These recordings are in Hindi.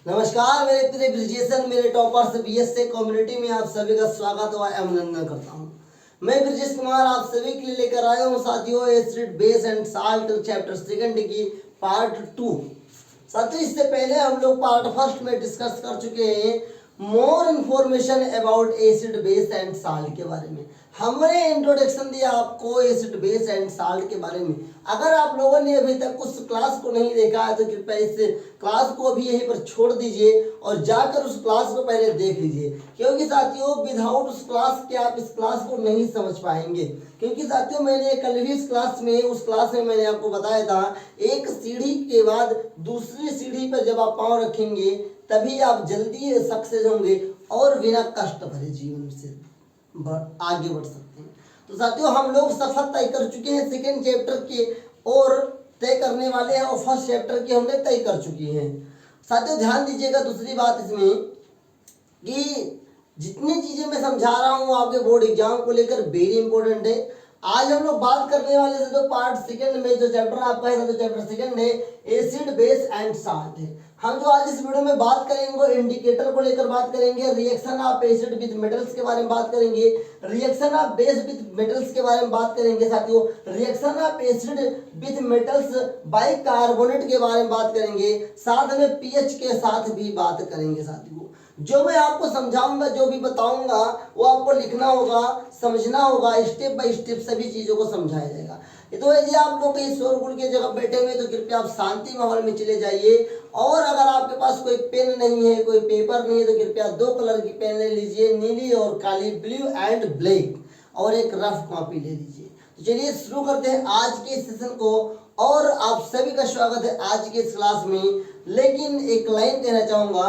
नमस्कार मेरे प्रिय ब्रिजेशन, मेरे टॉपर्स बीएस से कम्युनिटी में आप सभी का स्वागत व अभिनंदन करता हूं। मैं ब्रिजेश कुमार आप सभी के लिए लेकर आया हूं साथियों acid base and salt chapter second की पार्ट 2। साथियों इससे पहले हम लोग पार्ट फर्स्ट में डिस्कस कर चुके हैं more information about acid base and salt के बारे में। हमने इंट्रोडक्शन दिया आपको एसिड बेस एंड साल्ट के बारे में। अगर आप लोगों ने अभी तक उस क्लास को नहीं देखा है तो कृपया इस क्लास को अभी यहीं पर छोड़ दीजिए और जाकर उस क्लास को पहले देख लीजिए, क्योंकि साथियों विदाउट उस क्लास के आप इस क्लास को नहीं समझ पाएंगे। क्योंकि साथियों मैंने कल भी उस क्लास में मैंने आपको बताया था एक सीढ़ी के बाद दूसरी सीढ़ी पर जब आप पाँव रखेंगे तभी आप जल्दी सक्सेस होंगे और बिना कष्ट भरे जीवन से आगे बढ़ सकते हैं। तो साथियों हम लोग सफर तय कर चुके हैं सेकेंड चैप्टर के और तय करने वाले हैं और फर्स्ट चैप्टर के हमने तय कर चुके हैं। साथियों ध्यान दीजिएगा दूसरी बात इसमें कि जितनी चीजें मैं समझा रहा हूँ आपके बोर्ड एग्जाम को लेकर वेरी इंपॉर्टेंट है। आज हम लोग बात करने वाले से तो पार्ट सेकंड में जो चैप्टर आपका है तो चैप्टर सेकंड है एसिड बेस एंड साल्ट है। हम जो आज इस वीडियो में बात करेंगे वो इंडिकेटर को लेकर बात करेंगे, reaction of acid with metals के बारे में बात करेंगे, reaction of base with metals के बारे में बात करेंगे साथियों, reaction of acid with metals bicarbonate के बारे में बात करेंगे, साथ में पीएच के साथ भी बात करेंगे साथियों। जो मैं आपको समझाऊंगा जो भी बताऊंगा वो आपको लिखना होगा, समझना होगा, स्टेप बाय स्टेप सभी चीजों को समझाया जाएगा। तो यदि आप लोग कहीं शोरगुल की जगह बैठे हुए तो कृपया आप शांति माहौल में चले जाइए और अगर आपके पास कोई पेन नहीं है, कोई पेपर नहीं है तो कृपया 2 कलर की पेन ले लीजिए, नीली और काली, ब्लू एंड ब्लैक, और एक रफ कॉपी ले लीजिए। तो चलिए शुरू करते हैं आज के सेशन को और आप सभी का स्वागत है आज के इस क्लास में। लेकिन एक लाइन कहना चाहूंगा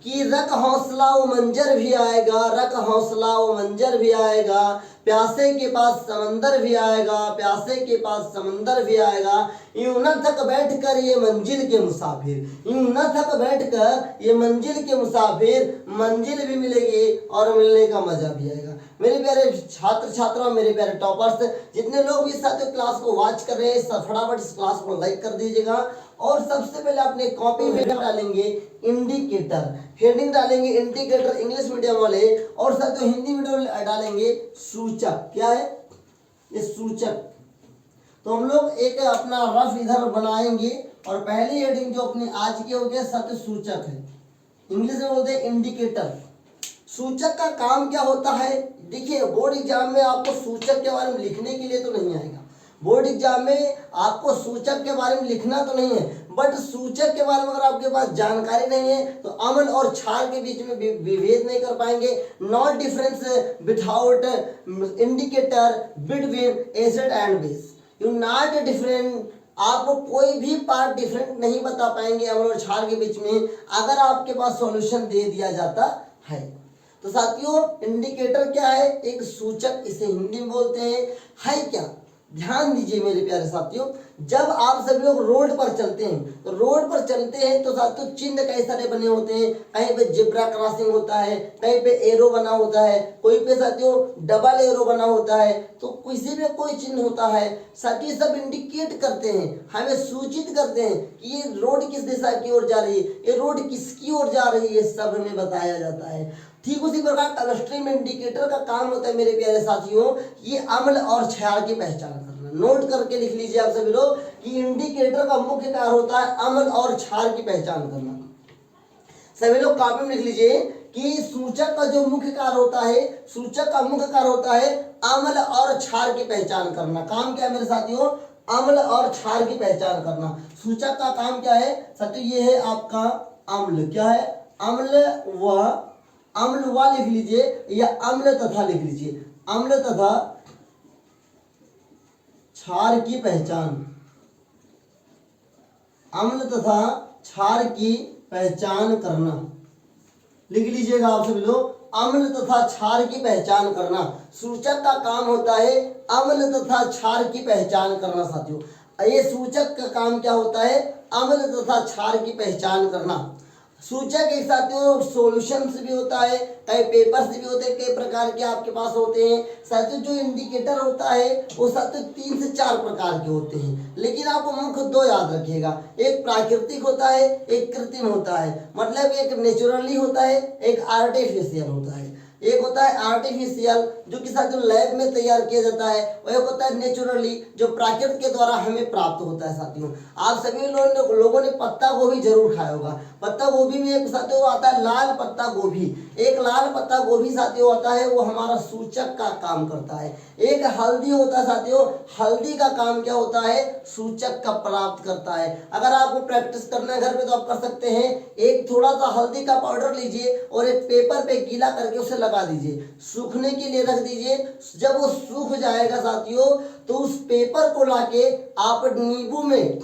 कि रख हौसला वो मंजर भी आएगा, रख हौसला वो मंजर भी आएगा, प्यासे के पास समंदर भी आएगा, प्यासे के पास समंदर भी आएगा, यूं न थक बैठ कर ये मंजिल के मुसाफिर, यूं न थक बैठ कर ये मंजिल के मुसाफिर, मंजिल भी मिलेगी और मिलने का मजा भी आएगा। मेरे प्यारे छात्र छात्रा, मेरे प्यारे टॉपर्स, जितने लोग भी इस साथ क्लास को वॉच कर रहे हैं फटाफट इस क्लास को लाइक कर दीजिएगा और सबसे पहले अपने कॉपी में डालेंगे इंडिकेटर, हेडिंग डालेंगे इंडिकेटर इंग्लिश मीडियम वाले, और साथ में हिंदी मीडियम डालेंगे सूचक। क्या है ये? सूचक। तो हम लोग एक अपना रफ इधर बनाएंगे और पहली हेडिंग जो अपनी आज की हो गया सत्य सूचक है, इंग्लिश में बोलते हैं इंडिकेटर। सूचक का काम क्या होता है? देखिए बोर्ड एग्जाम में आपको सूचक के बारे में लिखने के लिए तो नहीं आएगा, बोर्ड एग्जाम में आपको सूचक के बारे में लिखना तो नहीं है, बट सूचक के बारे में अगर आपके पास जानकारी नहीं है तो अम्ल और क्षार के बीच में विभेद नहीं कर पाएंगे। Not difference without indicator between acid and base, you not different, आपको कोई भी पार्ट डिफरेंट नहीं बता पाएंगे अम्ल और क्षार के बीच में अगर आपके पास सॉल्यूशन दे दिया जाता है। तो साथियों इंडिकेटर क्या है? एक सूचक, इसे हिंदी में बोलते हैं। है क्या? ध्यान दीजिए मेरे प्यारे साथियों, जब आप सभी लोग रोड पर चलते हैं तो रोड पर चलते हैं तो साथियों चिन्ह कई सारे बने होते हैं, कहीं पे जिब्रा क्रॉसिंग होता है, कहीं पे एरो बना होता है, कोई पे साथियों डबल एरो बना होता है, तो किसी पे कोई चिन्ह होता है। साथियों सब इंडिकेट करते हैं, हमें सूचित करते हैं कि ये रोड किस दिशा की ओर जा रही है, ये रोड किसकी ओर जा रही है, ये सब हमें बताया जाता है। ठीक उसी प्रकार केमिस्ट्री में इंडिकेटर का काम होता है मेरे प्यारे साथियों, ये अम्ल और क्षार की पहचान करना। नोट करके लिख लीजिए आप सभी लोग कि इंडिकेटर का मुख्य कार्य होता है अम्ल और क्षार की पहचान करना। सभी लोग कॉपी में लिख लीजिए कि सूचक का जो मुख्य कार्य होता है, सूचक का मुख्य कार्य होता है अम्ल और क्षार की पहचान करना। काम क्या है मेरे साथियों? अम्ल और क्षार की पहचान करना। सूचक का काम क्या है साथियों? ये है आपका अम्ल। क्या है? अम्ल व लिख लीजिए या अम्ल तथा लिख लीजिए, अम्ल तथा क्षार की पहचान, अम्ल तथा क्षार की पहचान करना। लिख लीजिएगा आप सभी लोग, अम्ल तथा क्षार की पहचान करना। सूचक का काम होता है अम्ल तथा क्षार की पहचान करना साथियों। ये सूचक का काम क्या होता है? अम्ल तथा क्षार की पहचान करना। सूचक एक साथियों सॉल्यूशंस भी होता है, कई पेपर्स भी होते हैं, कई प्रकार के आपके पास होते हैं। साथियों जो इंडिकेटर होता है वो साथियों 3 से 4 प्रकार के होते हैं, लेकिन आपको मुख्य 2 याद रखिएगा, एक प्राकृतिक होता है, एक कृत्रिम होता है। मतलब एक नेचुरली होता है, एक आर्टिफिशियल होता है। एक होता है आर्टिफिशियल जो कि साथियों लैब में तैयार किया जाता है, और एक होता है नेचुरली जो प्रकृति के द्वारा हमें प्राप्त होता है। साथियों आप सभी लोगों ने पत्ता गोभी जरूर खाया होगा। पत्ता गोभी में एक साथियों आता है लाल पत्ता गोभी, एक लाल पत्ता गोभी साथियों आता है, वो हमारा सूचक का काम करता है। एक हल्दी होता है साथियों, हल्दी का काम क्या होता है, सूचक का प्राप्त करता है। अगर आपको प्रैक्टिस करना है घर पे तो आप कर सकते हैं, एक थोड़ा सा हल्दी का पाउडर लीजिए और एक पेपर पे गीला करके उसे लगा दीजिए, सूखने के लिए रख दीजिए। जब वो सूख जाएगा साथियों तो उस पेपर को लाके आप नींबू में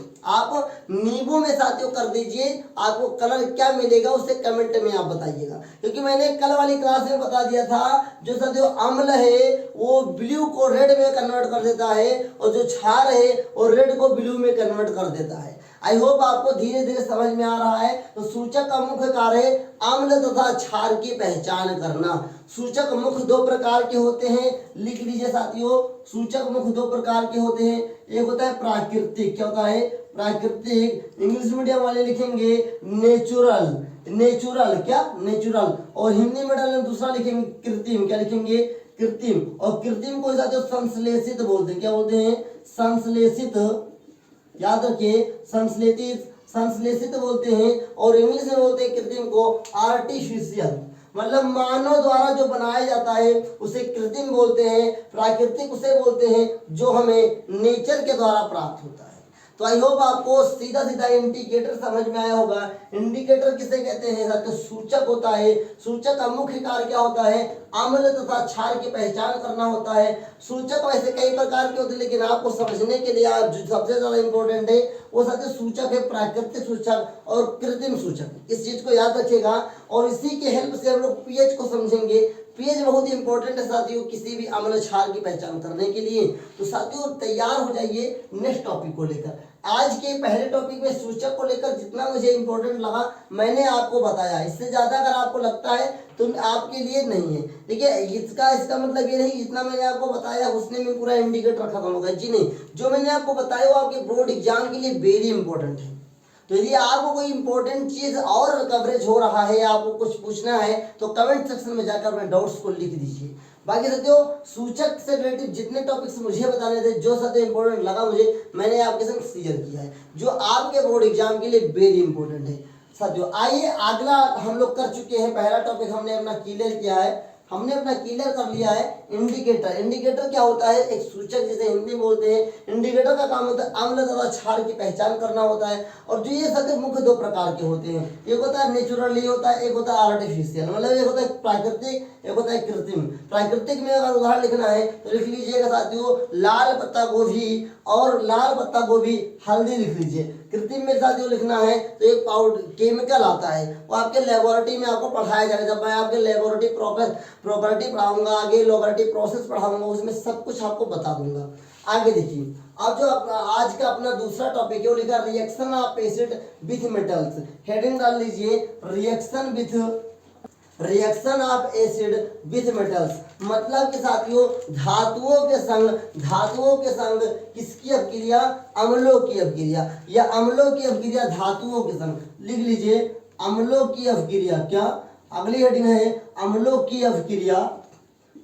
साथियों कर दीजिए, आपको कलर क्या मिलेगा उसे कमेंट में आप बताइएगा। क्योंकि मैंने कल वाली क्लास में बता दिया था जो साथियों अम्ल है वो ब्लू को रेड में कन्वर्ट कर देता है, और जो क्षार है वो रेड को ब्लू में कन्वर्ट कर देता है। आई होप आपको धीरे धीरे समझ में आ रहा है। तो सूचक का मुख्य कार्य है अम्ल तथा क्षार की पहचान करना। सूचक मुख्य 2 प्रकार के होते हैं, लिख लीजिए साथियों। सूचक मुख्य 2 प्रकार के होते हैं, एक होता है प्राकृतिक, क्या होता है, प्राकृतिक, इंग्लिश मीडियम वाले लिखेंगे नेचुरल, नेचुरल, और हिंदी मीडियम में दूसरा लिखेंगे कृत्रिम, क्या लिखेंगे, कृत्रिम। और कृत्रिम को साथियों संश्लेषित बोलते हैं, क्या बोलते हैं, संश्लेषित, याद रखिए संश्लेषित बोलते हैं। और इंग्लिश में बोलते हैं कृत्रिम को आर्टिफिशियल, मतलब मानव द्वारा जो बनाया जाता है उसे कृत्रिम बोलते हैं। प्राकृतिक उसे बोलते हैं जो हमें नेचर के द्वारा प्राप्त होता है। तो आई होप आपको सीधा सीधा इंडिकेटर समझ में आया होगा। इंडिकेटर किसे कहते हैं साथियों, सूचक होता है। सूचक का मुख्य कार्य क्या होता है, अम्ल तथा क्षार की पहचान करना होता है। सूचक वैसे कई प्रकार के होते हैं, लेकिन आपको समझने के लिए आप जो सबसे ज्यादा इंपॉर्टेंट है वो साथियों सूचक है प्राकृतिक सूचक और कृत्रिम सूचक। इस चीज को याद रखिएगा, और इसी के हेल्प से हम लोग पीएच को समझेंगे। पीएच बहुत ही इंपॉर्टेंट है साथियों किसी भी अम्ल क्षार की पहचान करने के लिए। तो साथियों तैयार हो जाइए नेक्स्ट टॉपिक को लेकर। आज के पहले टॉपिक में सूचक को लेकर जितना मुझे इंपॉर्टेंट लगा मैंने आपको बताया, इससे ज्यादा अगर आपको लगता है तो आपके लिए नहीं है। देखिए इसका मतलब ये नहीं जितना मैंने आपको बताया उसने में पूरा इंडिकेटर खत्म होगा, जी नहीं। जो मैंने आपको बताया वो आपके बोर्ड एग्जाम के लिए वेरी इंपॉर्टेंट है। तो यदि आपको कोई इंपॉर्टेंट चीज और कवरेज हो रहा है, आपको कुछ पूछना है तो कमेंट सेक्शन में जाकर अपने डाउट्स को लिख दीजिए। बाकी साथियों सूचक से रिलेटेड जितने टॉपिक्स मुझे बताने थे, जो साथियों इंपॉर्टेंट लगा मुझे, मैंने आपके संग शेयर किया है, जो आपके बोर्ड एग्जाम के लिए वेरी इंपॉर्टेंट है। साथियों आइए अगला हम लोग कर चुके हैं, पहला टॉपिक हमने अपना क्लियर किया है, हमने अपना क्लियर कर लिया है इंडिकेटर। इंडिकेटर क्या होता है, एक सूचक जिसे हिंदी में बोलते हैं। इंडिकेटर का काम होता है अम्ल तथा क्षार की पहचान करना होता है। और जो ये सत्य मुख्य 2 प्रकार के होते हैं, एक होता है नेचुरली होता है, एक होता है आर्टिफिशियल, मतलब एक होता है प्राकृतिक, एक होता है कृत्रिम। प्राकृतिक में अगर उदाहरण लिखना है तो लिख लीजिएगा साथियों लाल पत्ता गोभी और लाल पत्ता गोभी हल्दी लिख लीजिए। कृत्रिम में साथियों लिखना है तो एक पाउडर केमिकल आता है, वो आपके लेबोरेटरी में आपको पढ़ाया जाएगा। जब मैं आपके लेबोरेटरी प्रॉपर्टी पढ़ाऊंगा, आगे लेबोरेटरी प्रोसेस पढ़ाऊंगा, उसमें सब कुछ आपको बता दूंगा। आगे देखिए, अब जो आज का अपना दूसरा टॉपिक है वो लिखा reaction of acid with metals. Heading डाल लीजिए reaction of acid with metals, मतलब कि साथियों धातुओं के संग किसकी अपक्रिया, अम्लों की अपक्रिया, या अम्लों की अपक्रिया धातुओं के संग। लिख लीजिए अम्लों की अपक्रिया, क्या अगली हेडिंग है अम्लों की अपक्रिया।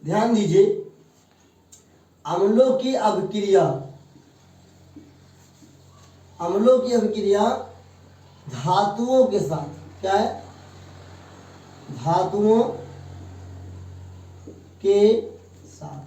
ध्यान दीजिए अम्लों की अपक्रिया धातुओं के साथ, क्या है, धातुओं के साथ।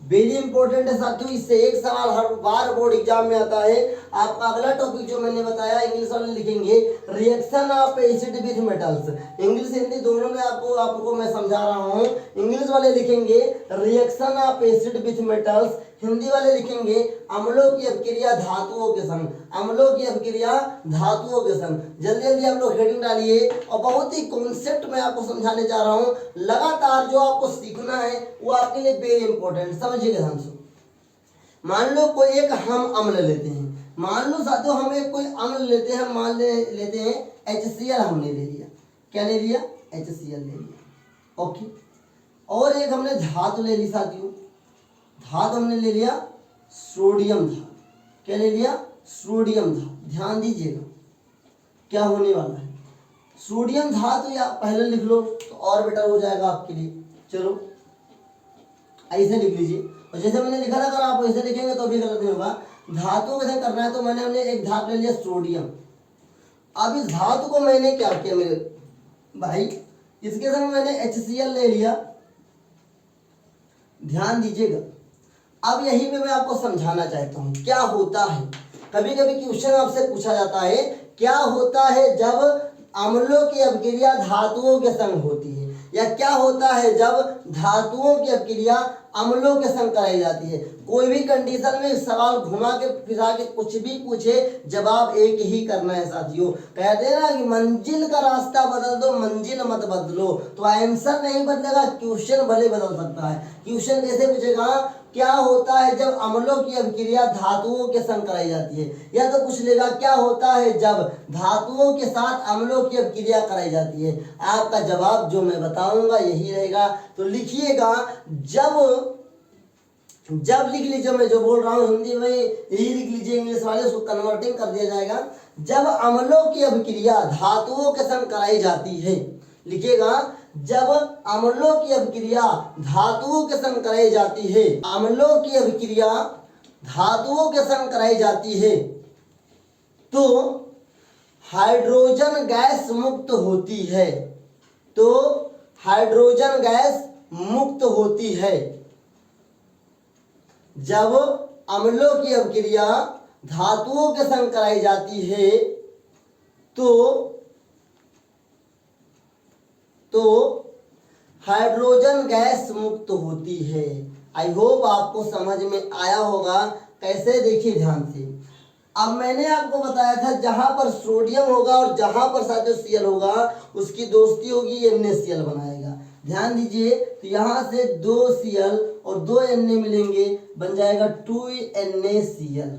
वेरी इंपॉर्टेंट है साथियों, इससे एक सवाल हर बार बोर्ड एग्जाम में आता है। आपका अगला टॉपिक जो मैंने बताया इंग्लिश वाले लिखेंगे reaction of acid with metals. English Hindi दोनों में आपको मैं समझा रहा हूँ। इंग्लिश वाले लिखेंगे reaction of acid with metals, Hindi वाले लिखेंगे अम्लों की अपक्रिया धातुओं के संग, अम्लों की अपक्रिया धातुओं के संग। जल्दी जल्दी आप लोग हेडिंग डालिए, और बहुत ही कॉन्सेप्ट मैं आपको समझाने जा रहा हूँ। लगातार जो आपको सीखना है वो आपके लिए वेरी इंपॉर्टेंट, समझिएगा ध्यान से। मान लो कोई एक हम अम्ल लेते हैं, मान लो साथियों हम एक कोई अम्ल लेते हैं, मान लेते हैं HCl हमने ले लिया। क्या ले लिया, HCl ले लिया। ओके, और एक हमने धातु ले ली साथियों, धातु हमने ले लिया सोडियम धातु। क्या ले लिया, सोडियम धातु। ध्यान दीजिएगा क्या होने वाला है, सोडियम धातु या पहले लिख लो तो और बेटर हो जाएगा आपके लिए। चलो ऐसे लिख लीजिए, और जैसे मैंने लिखा था अगर आप ऐसे लिखेंगे तो भी गलत नहीं होगा। धातु कैसे करना है, तो हमने एक धातु ले लिया सोडियम। अब इस धातु को मैंने क्या किया मेरे भाई, इसके समय मैंने HCl ले लिया। ध्यान दीजिएगा, अब यही पे मैं आपको समझाना चाहता हूँ क्या होता है। कभी कभी क्वेश्चन आपसे पूछा जाता है क्या होता है जब अम्लों की अभिक्रिया धातुओं के संग होती है, या क्या होता है जब धातुओं की अभिक्रिया अम्लों के संग कराई जाती है। कोई भी कंडीशन में सवाल घुमा के फिरा के कुछ भी पूछे, जवाब एक ही करना है साथियों। कहते हैं ना कि मंजिल का रास्ता बदल दो, मंजिल मत बदलो। तो आंसर नहीं बदलेगा, क्वेश्चन भले बदल सकता है। क्वेश्चन कैसे पूछेगा, क्या होता है जब अम्लों की अभिक्रिया धातुओं के संग कराई जाती है, या तो पूछ लेगा क्या होता है जब धातुओं के साथ अम्लों की अभिक्रिया कराई जाती है। आपका जवाब जो मैं बताऊंगा यही रहेगा। तो लिखिएगा, जब लिख लीजिए, मैं जो बोल रहा हूँ हिंदी में यही लिख लीजिए, इंग्लिश वाले उसको कन्वर्टिंग कर दिया जाएगा। जब अम्लों की अभिक्रिया धातुओं के संग कराई जाती है, लिखिएगा जब अम्लों की अभिक्रिया धातुओं के संग कराई जाती है, अम्लों की अभिक्रिया धातुओं के संग कराई जाती है तो हाइड्रोजन गैस मुक्त होती है, तो हाइड्रोजन गैस मुक्त होती है। जब अम्लों की अभिक्रिया धातुओं के संग कराई जाती है तो हाइड्रोजन गैस मुक्त होती है। आई होप आपको समझ में आया होगा। कैसे, देखिए ध्यान से। अब मैंने आपको बताया था जहां पर सोडियम होगा और जहां पर साथियों Cl होगा उसकी दोस्ती होगी, NaCl बनाएगा। ध्यान दीजिए, तो यहां से 2 Cl और 2 Na मिलेंगे, बन जाएगा 2NaCl।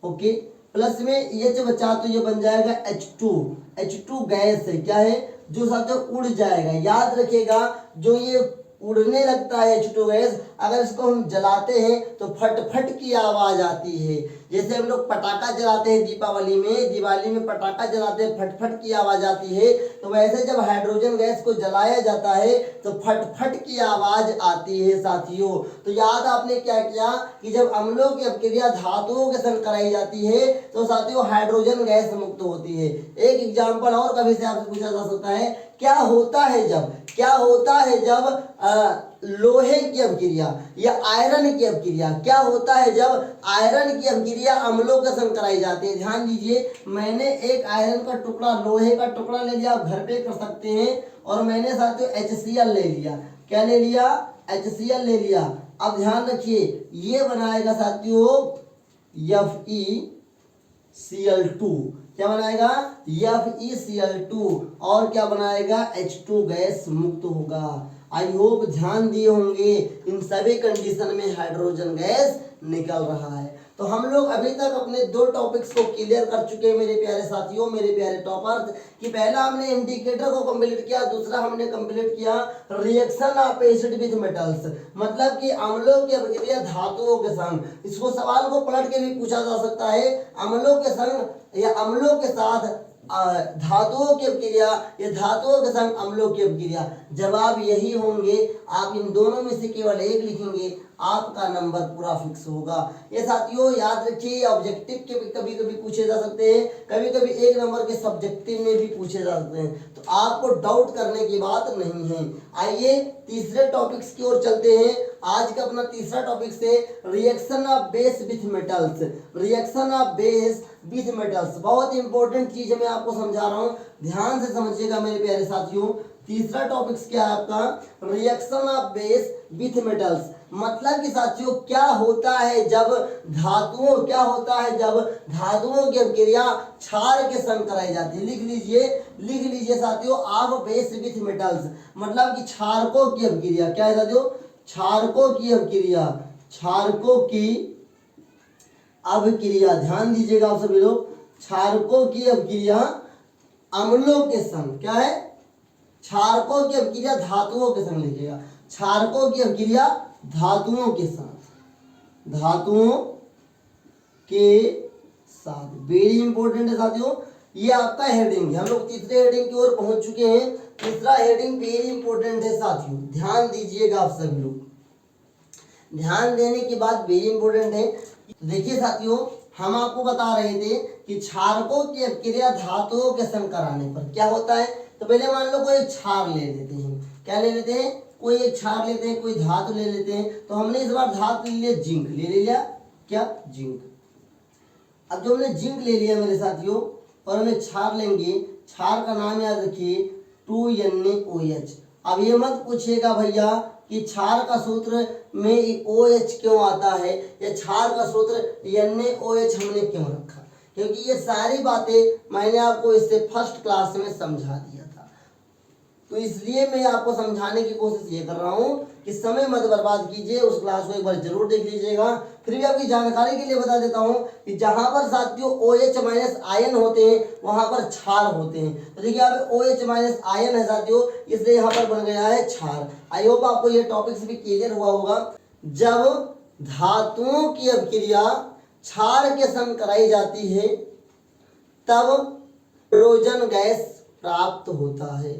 ओके, प्लस में ये जो बचा तो ये बन जाएगा H2 गैस है, क्या है, जो साथियों उड़ जाएगा। याद रखिएगा, जो ये उड़ने लगता है H2 गैस, अगर इसको हम जलाते हैं तो फट फट की आवाज आती है। जैसे हम लोग पटाखा जलाते हैं दिवाली में पटाखा जलाते हैं, फट फट की आवाज आती है। तो वैसे जब हाइड्रोजन गैस को जलाया जाता है तो फट फट की आवाज आती है साथियों। तो याद आपने क्या किया कि जब अम्लों की अभिक्रिया धातुओं के संग कराई जाती है तो साथियों हाइड्रोजन गैस मुक्त होती है। एक एग्जाम्पल और कभी से आपसे पूछा जा सकता है, क्या होता है जब लोहे की अभिक्रिया या आयरन की अभिक्रिया, क्या होता है जब आयरन की अभिक्रिया अम्लों के संग कराई जाती है। ध्यान दीजिए, मैंने एक आयरन का टुकड़ा, लोहे का टुकड़ा ले लिया, आप घर पे कर सकते हैं, और मैंने साथियों HCl ले लिया। क्या ले लिया, HCl ले लिया। अब ध्यान रखिए, ये बनाएगा साथियों FeCl2। क्या बनाएगा, FeCl2, और क्या बनाएगा, H2 गैस मुक्त होगा। आई होप ध्यान दिए होंगे, इन सभी कंडीशन में हाइड्रोजन गैस निकल रहा है। तो हम लोग अभी तक अपने 2 टॉपिक्स को क्लियर कर चुके हैं मेरे प्यारे साथियों, मेरे प्यारे टॉपर्स। कि पहला हमने इंडिकेटर को कंप्लीट किया, दूसरा हमने कंप्लीट किया reaction of acid with metals, मतलब कि अम्लों की अभिक्रिया धातुओं के संग। इसको सवाल को पलट के भी पूछा जा सकता है, अम्लों के संग या अम्लों के साथ धातुओं की अभिक्रिया या धातुओं के संग अम्लों की अभिक्रिया। जवाब यही होंगे। आप इन दोनों में से केवल एक लिखेंगे, आपका नंबर पूरा फिक्स होगा। ये साथियों याद रखिए, ऑब्जेक्टिव के कभी कभी पूछे जा सकते हैं, कभी कभी 1 नंबर के सब्जेक्टिव में भी पूछे जा सकते हैं, तो आपको डाउट करने की बात नहीं है। आइए तीसरे टॉपिक्स की ओर चलते हैं। आज का अपना तीसरा टॉपिक से reaction of base with metals, reaction of base with metals. बहुत इंपॉर्टेंट चीज मैं आपको समझा रहा हूँ, ध्यान से समझिएगा मेरे प्यारे साथियों। तीसरा टॉपिक्स क्या है आपका, reaction of base with metals. मतलब कि साथियों क्या होता है जब धातुओं की अभिक्रिया क्षार के संग कराई जाती है। लिख लीजिए साथियों, ऑफ बेस विथ मेटल्स, मतलब कि क्षारकों की अभिक्रिया। क्या है साथियों, क्षारकों की अभिक्रिया। ध्यान दीजिएगा आप सभी लोग, क्षारकों की अभिक्रिया अम्लों के संग, क्या है, क्षारकों की अभिक्रिया धातुओं के संग लिखिएगा, क्षारकों की अभिक्रिया धातुओं के साथ, धातुओं के साथ। वेरी इंपॉर्टेंट है साथियों, ये आपका हेडिंग है। हम लोग तीसरे हेडिंग की ओर पहुंच चुके हैं। तीसरा हेडिंग वेरी इंपॉर्टेंट है साथियों, ध्यान दीजिएगा आप सभी लोग। ध्यान देने के बाद वेरी इंपॉर्टेंट है। देखिए साथियों, हम आपको बता रहे थे कि क्षारकों की अभिक्रिया धातुओं के संग कराने पर क्या होता है। तो पहले मान लो कोई एक क्षार ले लेते हैं, क्या ले लेते हैं, कोई एक क्षार लेते हैं, कोई धातु ले लेते हैं। तो हमने इस बार धातु ले लिया जिंक, ले लिया क्या, जिंक। अब जो हमने जिंक ले लिया मेरे साथियों, और हम एक क्षार लेंगे, क्षार का नाम याद रखिए 2NaOH। अब ये मत पूछिएगा भैया कि क्षार का सूत्र में OH क्यों आता है, या क्षार का सूत्र NaOH हमने क्यों रखा, क्योंकि ये सारी बातें मैंने आपको इससे फर्स्ट क्लास में समझा दिया था। तो इसलिए मैं आपको समझाने की कोशिश ये कर रहा हूँ कि समय मत बर्बाद कीजिए, उस क्लास को एक बार जरूर देख लीजिएगा। फिर भी आपकी जानकारी के लिए बता देता हूँ कि जहाँ पर साथियों OH- आयन होते हैं वहाँ पर क्षार होते हैं। तो देखिए यहाँ पे OH- आयन है साथियों, इसलिए यहाँ पर बन गया है क्षार। आई होप आपको ये टॉपिक्स भी क्लियर हुआ होगा। जब धातुओं की अभिक्रिया क्षार के संग कराई जाती है तब हाइड्रोजन गैस प्राप्त होता है,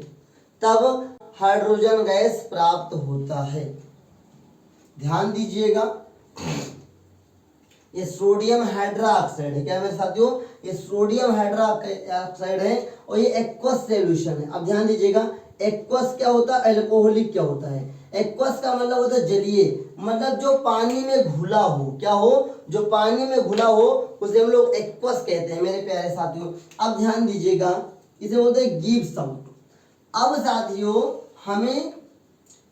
तब हाइड्रोजन गैस प्राप्त होता है। ध्यान दीजिएगा, ये सोडियम हाइड्रोक्साइड है, क्या मेरे साथियों, ये सोडियम हाइड्रोक्साइड है और ये एक्वस सॉल्यूशन है। अब ध्यान दीजिएगा, एक्वस क्या होता है, अल्कोहलिक क्या होता है। एक्वस का मतलब होता है जलीय, मतलब जो पानी में घुला हो, क्या हो, जो पानी में घुला हो उसे हम लोग एक्वस कहते हैं मेरे प्यारे साथियों। अब ध्यान दीजिएगा, इसे बोलते हैं गिब्स आउट। अब साथियों हमें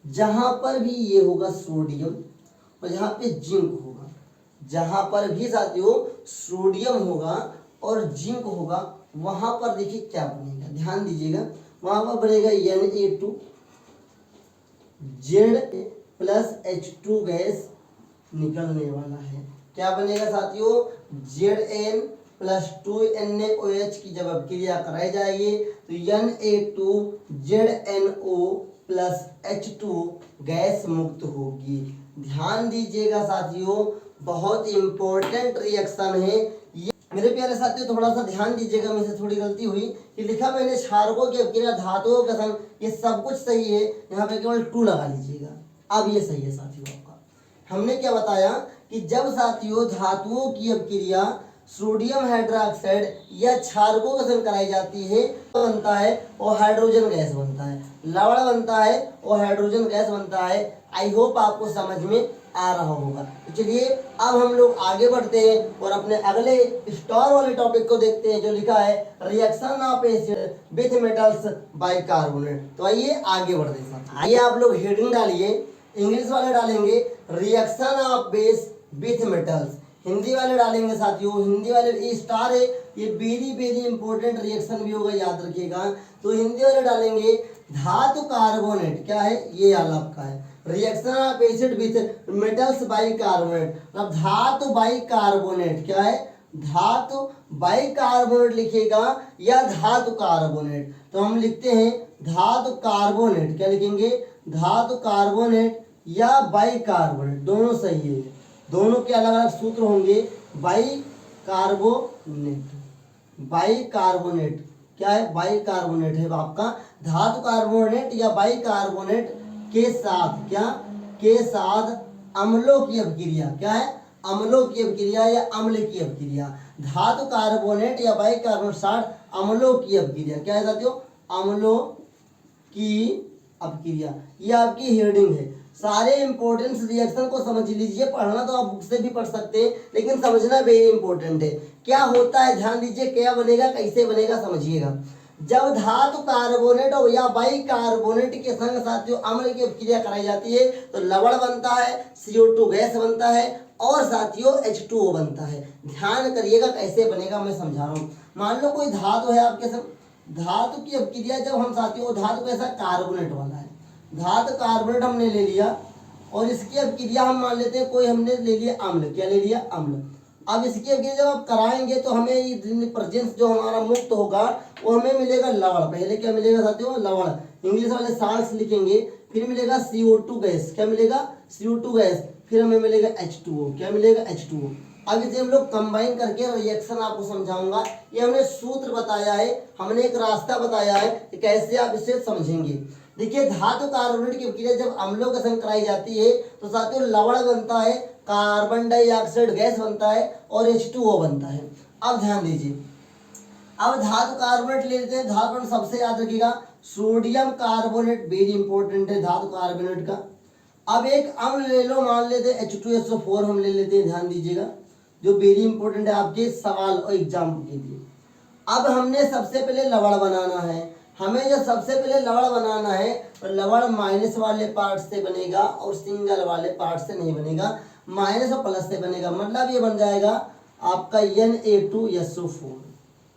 जहां पर भी ये होगा सोडियम और जहां पे जिंक होगा, जहां पर भी साथियों सोडियम होगा और जिंक होगा वहां पर देखिए क्या बनेगा, ध्यान दीजिएगा, वहां पर बनेगा Na2 Z+H2 गैस निकलने वाला है। क्या बनेगा साथियों, Zn+2NaOH की जब अभिक्रिया कराई जाएगी तो Na2ZnO+H2 गैस मुक्त होगी। ध्यान दीजिएगा साथियों, बहुत इंपॉर्टेंट रिएक्शन है ये मेरे प्यारे साथियों। थोड़ा सा ध्यान दीजिएगा, मुझसे थोड़ी गलती हुई कि लिखा मैंने क्षारकों की अभिक्रिया धातुओं के संग, ये सब कुछ सही है, यहाँ पे केवल 2 लगा लीजिएगा। अब ये सही है साथियों आपका। हमने क्या बताया कि जब साथियों धातुओं की अभिक्रिया सोडियम हाइड्रोक्साइड या क्षारकों के संग कराई जाती है तो बनता है और हाइड्रोजन गैस बनता है, लवण बनता है और हाइड्रोजन गैस बनता है। आई होप आपको समझ में आ रहा होगा। तो चलिए अब हम लोग आगे बढ़ते हैं और अपने अगले स्टार वाले टॉपिक को देखते हैं जो लिखा है reaction of acid with metals bicarbonate. तो आइए आगे बढ़ते हैं। आइए आप लोग हेडिंग डालिए, इंग्लिश वाले डालेंगे reaction of base with metals, Hindi वाले डालेंगे साथियों, हिंदी वाले ये स्टार है, ये वेरी वेरी इंपॉर्टेंट रिएक्शन भी होगा, याद रखिएगा। तो हिंदी वाले डालेंगे धातु कार्बोनेट, क्या है ये वाला आपका है, reaction of acid with metals by carbonate, मतलब धातु बाई कार्बोनेट, क्या है धातु बाई कार्बोनेट लिखिएगा या धातु कार्बोनेट। तो हम लिखते हैं धातु कार्बोनेट, क्या लिखेंगे धातु कार्बोनेट या बाई कार्बोनेट, दोनों सही है, दोनों के अलग अलग सूत्र होंगे। बाई कार्बोनेट, बाई कार्बोनेट क्या है, बाई कार्बोनेट है आपका धातु कार्बोनेट या बाई कार्बोनेट के साथ, क्या के साथ अम्लों की अभिक्रिया, क्या है अम्लों की अभिक्रिया या अम्ल की अभिक्रिया, धातु कार्बोनेट या बाई कार्बोनेट साथ अम्लों की अभिक्रिया, क्या है साथियों अम्लों की अभिक्रिया। ये आपकी हेडिंग है। सारे इंपॉर्टेंट रिएक्शन को समझ लीजिए, पढ़ना तो आप बुक से भी पढ़ सकते हैं लेकिन समझना वेरी इंपॉर्टेंट है। क्या होता है ध्यान दीजिए, क्या बनेगा कैसे बनेगा समझिएगा। जब धातु कार्बोनेट और या बाई कार्बोनेट के संग साथियों अम्ल की अभिक्रिया कराई जाती है तो लवण बनता है, CO2 गैस बनता है और साथियों H2O बनता है। ध्यान करिएगा कैसे बनेगा, मैं समझा रहा हूँ। मान लो कोई धातु है आपके संग, धातु की अभिक्रिया जब हम साथियों धातु कैसा कार्बोनेट वाला है, धातु कार्बोनेट हमने ले लिया और इसकी अभिक्रिया हम मान लेते हैं कोई हमने ले लिया अम्ल, क्या ले लिया अम्ल। अब इसकी अगर जब आप कराएंगे तो हमें प्रेजेंस जो हमारा मुक्त होगा वो हमें मिलेगा लवण। पहले क्या मिलेगा साथियों? लवण। इंग्लिश वाले साल्ट्स लिखेंगे, फिर मिलेगा CO2 गैस। क्या मिलेगा? CO2 gas. फिर हमें मिलेगा H2O। क्या मिलेगा? H2O। अब इसे हम लोग कंबाइन करके रिएक्शन आपको समझाऊंगा। ये हमने सूत्र बताया है, हमने एक रास्ता बताया है कि कैसे आप इसे समझेंगे। देखिए, धातु कार्बोनेट की अभिक्रिया जब अम्लों के संग कराई जाती है तो साथियों लवण बनता है, कार्बन डाइऑक्साइड गैस बनता है और H2O बनता है। अब ध्यान दीजिए, अब धातु कार्बोनेट ले लेते हैं। धातु सबसे याद रखिएगा, सोडियम कार्बोनेट वेरी इंपॉर्टेंट है धातु कार्बोनेट का। अब एक अम्ल ले लो, मान लेते हैं H2SO4 हम ले लेते हैं, ध्यान दीजिएगा, जो वेरी इंपॉर्टेंट है आपके सवाल और एग्जाम के लिए। अब हमने सबसे पहले लवण बनाना है। हमें जो सबसे पहले लवण बनाना है तो लवण माइनस वाले पार्ट से बनेगा और सिंगल वाले पार्ट से नहीं बनेगा, माइनस और प्लस से बनेगा। मतलब ये बन जाएगा आपका Na2SO4।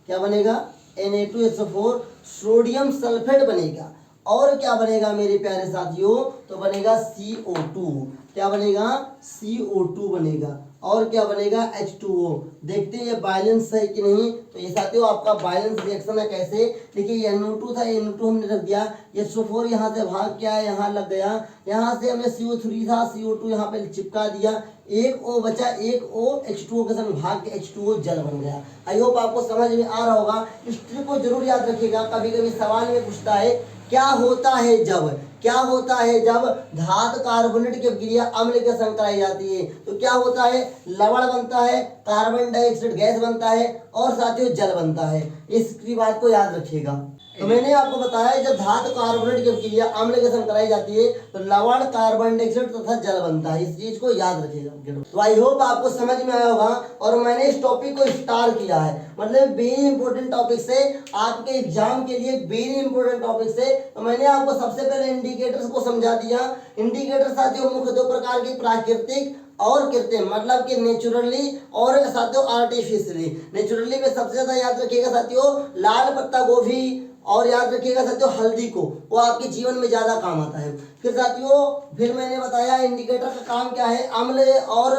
क्या बनेगा? Na2SO4 सोडियम सल्फेट बनेगा। और क्या बनेगा मेरे प्यारे साथियों? तो बनेगा CO2। क्या बनेगा? CO2 बनेगा। और क्या बनेगा? H2O। देखते हैं ये बैलेंस है कि नहीं। तो ये साथियों आपका बैलेंस रिएक्शन है। कैसे? देखिए, ये NO2 था, NO2 हमने रख दिया, ये SO4 यहाँ से भाग क्या है, यहाँ लग गया। यहाँ से हमने CO3 था, CO2 यहाँ पे चिपका दिया, एक O बचा, एक O H2O के संग भाग के H2O जल बन गया। आई होप आपको समझ में आ रहा होगा। इस ट्रिक को जरूर याद रखिएगा। कभी कभी सवाल में पूछता है क्या होता है जब, क्या होता है जब धातु कार्बोनेट की अभिक्रिया अम्ल के संग कराई जाती है? तो क्या होता है? लवण बनता है, कार्बन डाइऑक्साइड गैस बनता है और साथियों जल बनता है। इसकी बात को याद रखिएगा। तो मैंने आपको बताया जब धातु कार्बोनेट की अभिक्रिया अम्ल के संग कराई जाती है तो लवण, कार्बन डाइऑक्साइड तथा जल बनता है। इस चीज को याद रखिएगा। तो आई होप आपको समझ में आया होगा। और मैंने इस टॉपिक को स्टार किया है, मतलब वेरी इंपॉर्टेंट टॉपिक से, आपके एग्जाम के लिए वेरी इंपॉर्टेंट टॉपिक से। तो मैंने आपको सबसे पहले इंडिकेटर्स को समझा दिया। इंडिकेटर साथियों मुख्य दो प्रकार के, प्राकृतिक और कृत्रिम, मतलब कि नेचुरली और साथियों आर्टिफिशियली। नेचुरली में सबसे ज्यादा याद रखिएगा साथियों लाल पत्ता गोभी, और याद रखिएगा साथियों हल्दी को, वो आपके जीवन में ज्यादा काम आता है। फिर साथियों फिर मैंने बताया इंडिकेटर का काम क्या है, अम्ल और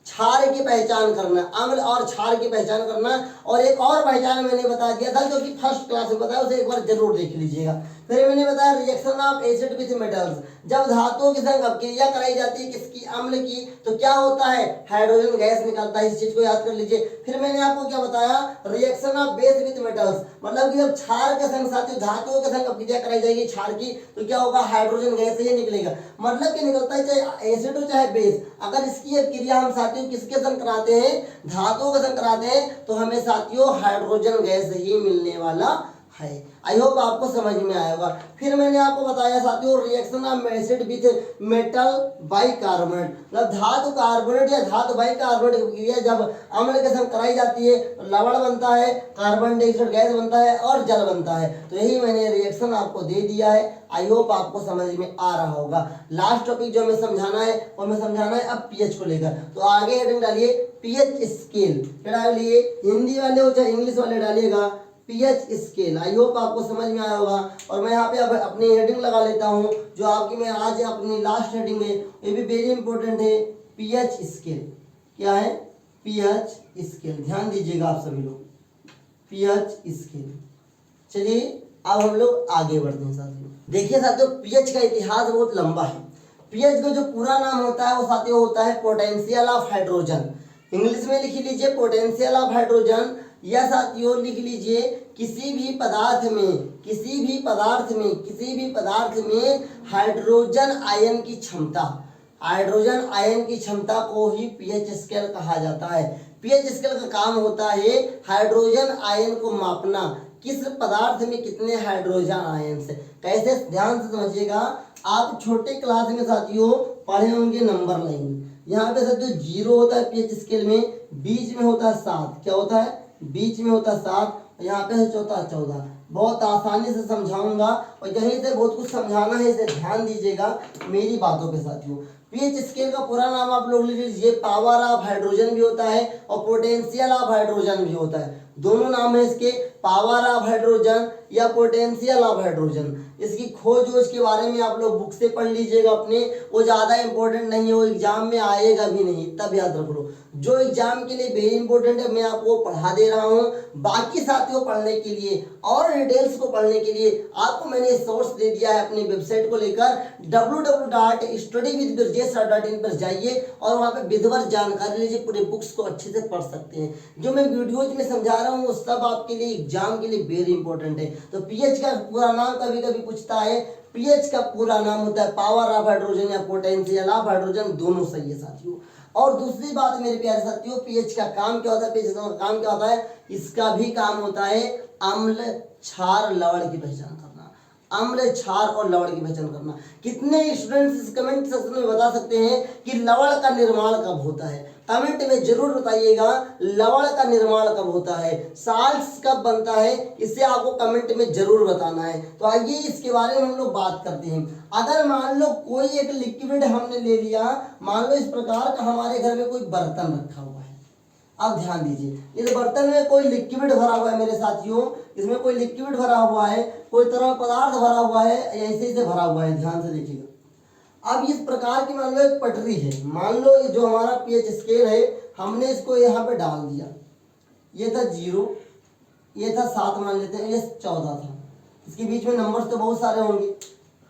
क्षार की पहचान करना, अम्ल और क्षार की पहचान करना। और एक और पहचान मैंने बता दिया था जो कि फर्स्ट क्लास में बताया, उसे एक बार जरूर देख लीजिएगा। फिर मैंने बताया reaction of acid with metals, जब धातुओं के संग अभिक्रिया कराई जाती है किसकी? अम्ल की, तो क्या होता है? हाइड्रोजन गैस निकलता है। इस चीज को याद कर लीजिए। फिर मैंने आपको क्या बताया? Reaction of base with metals, मतलब कि जब क्षार के संग साथियों धातुओं के संग अभिक्रिया कराई जाएगी क्षार की, तो क्या होगा? हाइड्रोजन गैस ही निकलेगा। मतलब कि निकलता है चाहे एसिड हो चाहे बेस। अगर इसकी अभिक्रिया हम साथियों किसके संग कराते हैं? धातुओं के संग कराते हैं, तो हमें साथियों हाइड्रोजन गैस ही मिलने वाला है। आई होप आपको समझ में आया होगा। फिर मैंने आपको बताया साथियों reaction of acid with metal bicarbonate, मतलब धातु कार्बोनेट या धातु बाइकार्बोनेट की क्रिया जब अम्ल के संग कराई जाती है तो लवण बनता है, कार्बन डाइऑक्साइड गैस बनता है और जल बनता है। तो यही मैंने रिएक्शन आपको दे दिया है। आई होप आपको समझ में आ रहा होगा। लास्ट टॉपिक जो हमें समझाना है वो हमें समझाना है अब पीएच को लेकर। तो आगे हेडिंग डालिए पीएच स्केल, डालिए हिंदी वाले हो चाहे इंग्लिश वाले डालिएगा पीएच स्केल। आई होप आपको समझ में आया होगा। और मैं यहाँ पे अब अपनी हेडिंग लगा लेता हूँ जो आपकी मैं आज अपनी लास्ट हेडिंग है, ये भी वेरी इंपॉर्टेंट है, पीएच स्केल। क्या है? PH scale. ध्यान दीजिएगा आप सभी लोग, पीएच स्केल। चलिए अब हम लोग आगे बढ़ते हैं साथियों। देखिए साथियों पीएच का इतिहास बहुत लंबा है। पीएच का जो पूरा नाम होता है वो साथियों होता है पोटेंशियल ऑफ हाइड्रोजन। इंग्लिश में लिख लीजिए पोटेंशियल ऑफ हाइड्रोजन, या साथियों लिख लीजिए किसी भी पदार्थ में हाइड्रोजन आयन की क्षमता, हाइड्रोजन आयन की क्षमता को ही पीएच स्केल कहा जाता है। पीएच स्केल का काम होता है हाइड्रोजन आयन को मापना, किस पदार्थ में कितने हाइड्रोजन आयन से। कैसे? ध्यान से समझिएगा। आप छोटे क्लास में साथियों पढ़े होंगे नंबर लाइन। यहाँ पे साथियों 0 होता है पीएच स्केल में, बीच में होता है 7। क्या होता है? बीच में होता है 7, यहाँ पे है चौथा 14। बहुत आसानी से समझाऊंगा और यहीं से बहुत कुछ समझाना है, इसे ध्यान दीजिएगा मेरी बातों पे साथियों। पीएच स्केल का पूरा नाम आप लोग लिख लीजिए, पावर ऑफ हाइड्रोजन भी होता है और पोटेंशियल ऑफ हाइड्रोजन भी होता है। दोनों नाम है इसके, पावर ऑफ हाइड्रोजन या पोटेंशियल ऑफ हाइड्रोजन। इसकी खोज के बारे में आप लोग बुक से पढ़ लीजिएगा अपने, वो ज़्यादा इंपॉर्टेंट नहीं है, वो एग्जाम में आएगा भी नहीं, तब याद रख लो। जो एग्जाम के लिए वेरी इंपॉर्टेंट है मैं आपको पढ़ा दे रहा हूँ। बाकी साथियों पढ़ने के लिए और डिटेल्स को पढ़ने के लिए आपको मैंने सोर्स दे दिया है अपनी वेबसाइट को लेकर, www.studywithbirjeshsir.in पर जाइए और वहाँ पे विधिवत जानकारी लीजिए, पूरे बुक्स को अच्छे से पढ़ सकते हैं। जो मैं वीडियोज में समझा रहा हूँ वो सब आपके लिए एग्जाम के लिए वेरी इंपॉर्टेंट है। तो पीएच का पूरा नाम कभी कभी पूछता है, पीएच का पूरा नाम होता है पावर ऑफ हाइड्रोजन या पोटेंशियल ऑफ हाइड्रोजन, दोनों सही है साथियों। और दूसरी बात मेरे प्यारे साथियों, पीएच का काम क्या होता है, पीएच का काम क्या होता है, इसका भी काम होता है अम्ल क्षार लवण की पहचान करना, अम्ल क्षार और लवण की पहचान करना। कितने स्टूडेंट्स इस कमेंट सेक्शन में बता सकते हैं कि लवण का निर्माण कब होता है, कमेंट में जरूर बताइएगा लवण का निर्माण कब होता है, साल्ट्स कब बनता है, इसे आपको कमेंट में जरूर बताना है। तो आइए इसके बारे में हम लोग बात करते हैं। अगर मान लो कोई एक लिक्विड हमने ले लिया, मान लो इस प्रकार का हमारे घर में कोई बर्तन रखा हुआ है, अब ध्यान दीजिए, इस बर्तन में कोई लिक्विड भरा हुआ है मेरे साथियों, इसमें कोई लिक्विड भरा हुआ है, कोई तरल पदार्थ भरा हुआ है, ऐसे भरा हुआ है, ध्यान से देखिएगा। अब इस प्रकार की मान लो एक पटरी है, मान लो ये जो हमारा पीएच स्केल है हमने इसको यहाँ पे डाल दिया, ये था 0, ये था 7 मान लेते हैं, ये 14 था, इसके बीच में नंबर्स तो बहुत सारे होंगे।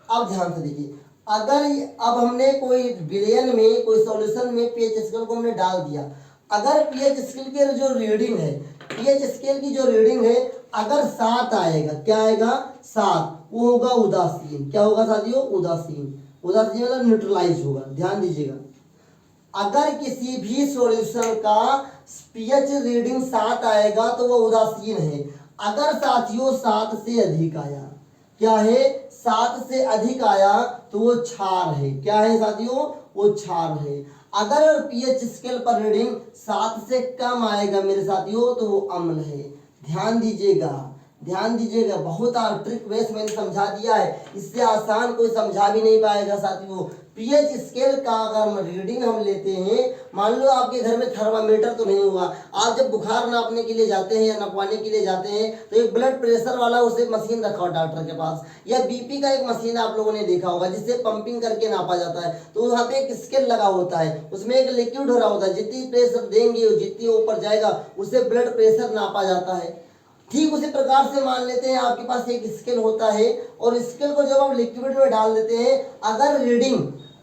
अब ध्यान से देखिए, अगर अब हमने कोई विलयन में कोई सॉल्यूशन में पीएच स्केल को हमने डाल दिया, अगर पीएच स्केल की जो रीडिंग है, पीएच स्केल की जो रीडिंग है अगर 7 आएगा, क्या आएगा 7, वो होगा उदासीन। क्या होगा साथियों, उदासीन। उदासीन मतलब न्यूट्रलाइज होगा, ध्यान दीजिएगा। अगर किसी भी सॉल्यूशन का पीएच रीडिंग 7 आएगा तो वो उदासीन है। अगर साथियों 7 से अधिक आया, क्या है 7 से अधिक आया तो वो क्षार है। क्या है साथियों, वो क्षार है। अगर पीएच स्केल पर रीडिंग 7 से कम आएगा मेरे साथियों तो वो अम्ल है। ध्यान दीजिएगा, ध्यान दीजिएगा, बहुत ट्रिक बेस मैंने समझा दिया है, इससे आसान कोई समझा भी नहीं पाएगा साथियों। पीएच स्केल का अगर रीडिंग हम लेते हैं, मान लो आपके घर में थर्मामीटर तो नहीं होगा, आप जब बुखार नापने के लिए जाते हैं या नपवाने के लिए जाते हैं तो एक ब्लड प्रेशर वाला उसे मशीन रखा हो डॉक्टर के पास, या बीपी का एक मशीन आप लोगों ने देखा होगा जिससे पंपिंग करके नापा जाता है। तो वहाँ पे एक स्केल लगा होता है, उसमें एक लिक्विड हो रहा होता है, जितनी प्रेशर देंगे जितनी ऊपर जाएगा उससे ब्लड प्रेशर नापा जाता है। ठीक उसी प्रकार से मान लेते हैं आपके पास एक स्केल होता है और स्केल को जब आप लिक्विड में डाल देते हैं,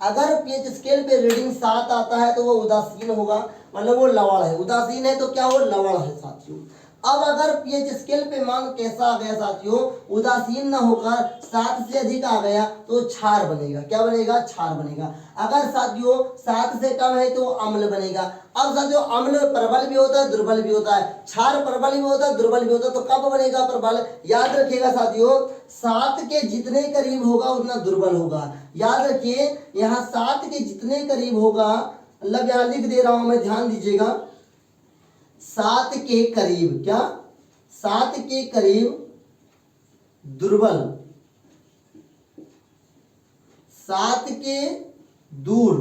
अगर पीएच स्केल पे रीडिंग 7 आता है तो वो उदासीन होगा, मतलब वो लवण है। उदासीन है तो क्या वो लवण है साथियों। अब अगर पीएच स्केल पे मान कैसा आ गया साथियों, उदासीन न होकर 7 से अधिक आ गया तो क्षार बनेगा। क्या बनेगा, क्षार बनेगा। अगर साथियों 7 से कम है तो अम्ल बनेगा। अब साथियों अम्ल प्रबल भी होता है दुर्बल भी होता है, क्षार प्रबल भी होता है दुर्बल भी होता है। तो कब बनेगा प्रबल, याद रखिएगा साथियों 7 के जितने करीब होगा उतना दुर्बल होगा। याद रखिए यहाँ 7 के जितने करीब होगा, मतलब यहाँ लिख दे रहा हूं मैं, ध्यान दीजिएगा, 7 के करीब, क्या 7 के करीब दुर्बल, 7 के दूर,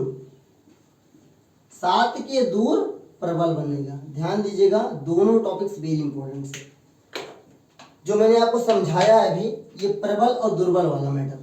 7 के दूर प्रबल बनेगा। ध्यान दीजिएगा, दोनों टॉपिक्स वेरी इंपॉर्टेंट है जो मैंने आपको समझाया है अभी, ये प्रबल और दुर्बल वाला मैटर।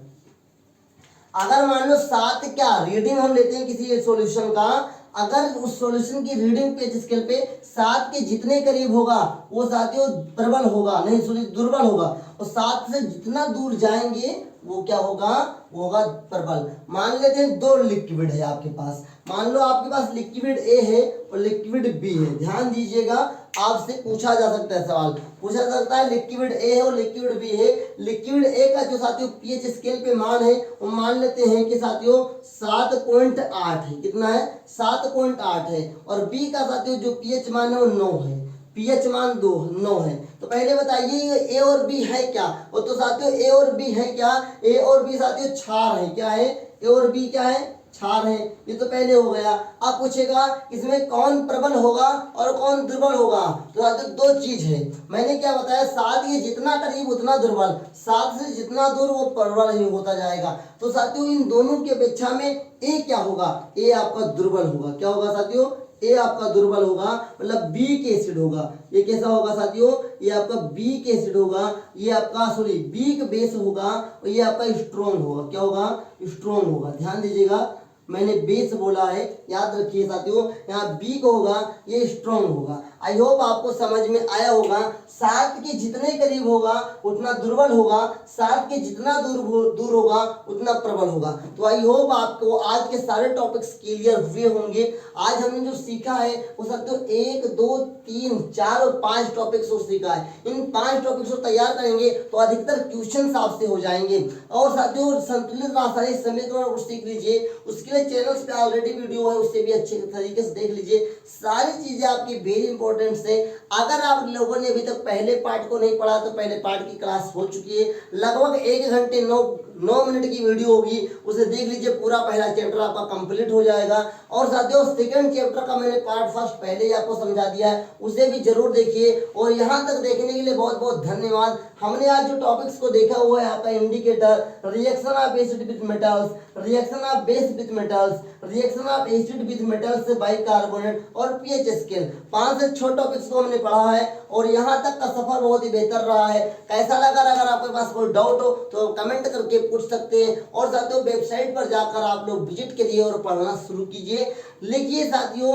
अगर मान लो 7 क्या रीडिंग हम लेते हैं किसी सॉल्यूशन का, अगर उस सॉल्यूशन की रीडिंग पीएच स्केल पे 7 के जितने करीब होगा वो साथियों प्रबल होगा, नहीं सॉरी दुर्बल होगा, और 7 से जितना दूर जाएंगे वो क्या होगा, वो होगा प्रबल। मान लेते हैं 2 लिक्विड है आपके पास, मान लो आपके पास लिक्विड ए है और लिक्विड बी है। ध्यान दीजिएगा, आपसे पूछा जा सकता है सवाल, पूछा जा सकता है लिक्विड ए है और लिक्विड बी है। लिक्विड ए का जो साथियों पीएच स्केल पे मान है वो मान लेते हैं कि साथियों 7.8 है। कितना है, 7.8 है। और बी का साथियों जो पीएच मान है वो 9 है, पीएच मान 9 है। तो पहले बताइए ए और बी है क्या, वो तो साथियों ए और बी है क्या, ए और बी साथियों क्षार है। क्या है, ए और बी क्या है, क्षार है, ये तो पहले हो गया। अब पूछेगा इसमें कौन प्रबल होगा और कौन दुर्बल होगा। तो साथियों दो चीज है, मैंने क्या बताया, सात के जितना करीब उतना दुर्बल, सात से जितना दूर वो प्रबल ही होता जाएगा। तो साथियों इन दोनों की अपेक्षा में ए क्या होगा, ए आपका दुर्बल होगा। क्या होगा साथियों, ए आपका दुर्बल होगा, मतलब बीक एसिड होगा। ये कैसा होगा साथियों, ये आपका बीक एसिड होगा, ये आपका सॉरी बीक बेस होगा, और ये आपका स्ट्रॉन्ग होगा। क्या होगा, स्ट्रॉन्ग होगा। ध्यान दीजिएगा, मैंने बेस बोला है, याद रखिए साथियों, यहाँ बीक होगा, ये स्ट्रॉन्ग होगा। आई होप आपको समझ में आया होगा। सात के जितने करीब होगा उतना दुर्बल होगा, सात के जितना दूर होगा उतना प्रबल होगा। तो आई होप आपको आज के सारे टॉपिक्स क्लियर हुए होंगे। आज हमने जो सीखा है वो साथियों 1 2 3 4 और 5 टॉपिक्स को सीखा है। इन 5 टॉपिक्स को तैयार करेंगे तो अधिकतर क्वेश्चन आपसे हो जाएंगे। और साथियों संतुलित रासायनिक समीकरण को सीख लीजिए, उसके लिए चैनल्स पे ऑलरेडी वीडियो है, उससे भी अच्छे तरीके से देख लीजिए। सारी चीजें आपकी वेरी इंपॉर्टेंट है। अगर आप लोगों ने अभी तक पहले पार्ट को नहीं पढ़ा तो पहले पार्ट की क्लास हो चुकी है, लगभग 1 घंटे 9 मिनट की वीडियो होगी, उसे देख लीजिए, पूरा पहला चैप्टर आपका कंप्लीट हो जाएगा। और साथियों सेकंड चैप्टर का मैंने पार्ट फर्स्ट पहले ही आपको समझा दिया है, उसे भी जरूर देखिए। और यहाँ तक देखने के लिए बहुत बहुत धन्यवाद। हमने आज जो टॉपिक्स को देखा हुआ है आपका indicator, reaction of acid with metals, reaction of base with metals, reaction of acid with metals bicarbonate और पीएच स्केल, 5 से 6 टॉपिक्स को हमने पढ़ा है। और यहाँ तक का सफर बहुत ही बेहतर रहा है। कैसा लगा, अगर आपके पास कोई डाउट हो तो कमेंट करके पूछ सकते हैं। और साथियों वेबसाइट पर जाकर आप लोग विजिट करिए और पढ़ना शुरू कीजिए। देखिए साथियों,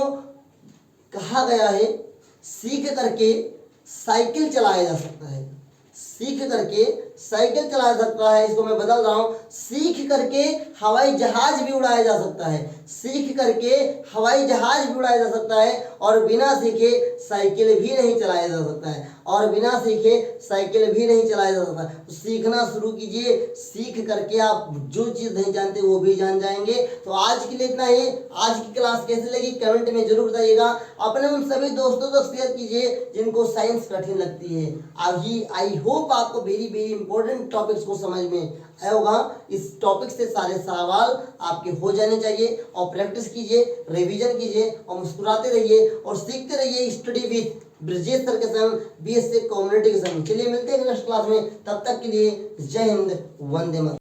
कहा गया है सीख करके साइकिल चलाया जा सकता है, सीख करके साइकिल चलाया जा सकता है। इसको मैं बदल रहा हूं, सीख करके हवाई जहाज भी उड़ाया जा सकता है, सीख करके हवाई जहाज भी उड़ाया जा सकता है। और बिना सीखे साइकिल भी नहीं चलाया जा सकता है, और बिना सीखे साइकिल भी नहीं चलाया जा सकता। तो सीखना शुरू कीजिए, सीख करके आप जो चीज़ नहीं जानते वो भी जान जाएंगे। तो आज के लिए इतना ही। आज की क्लास कैसी लगी कमेंट में जरूर बताइएगा। अपने उन सभी दोस्तों तक शेयर कीजिए जिनको साइंस कठिन लगती है। अभी आई होप आपको वेरी वेरी इंपॉर्टेंट टॉपिक्स को समझ में आया होगा। इस टॉपिक से सारे सवाल आपके हो जाने चाहिए। और प्रैक्टिस कीजिए, रिवीजन कीजिए और मुस्कुराते रहिए और सीखते रहिए। स्टडी विद ब्रजेश सर के संग, बीएससी कम्युनिटी के संग। चलिए मिलते हैं नेक्स्ट क्लास में, तब तक के लिए जय हिंद, वंदे मातरम।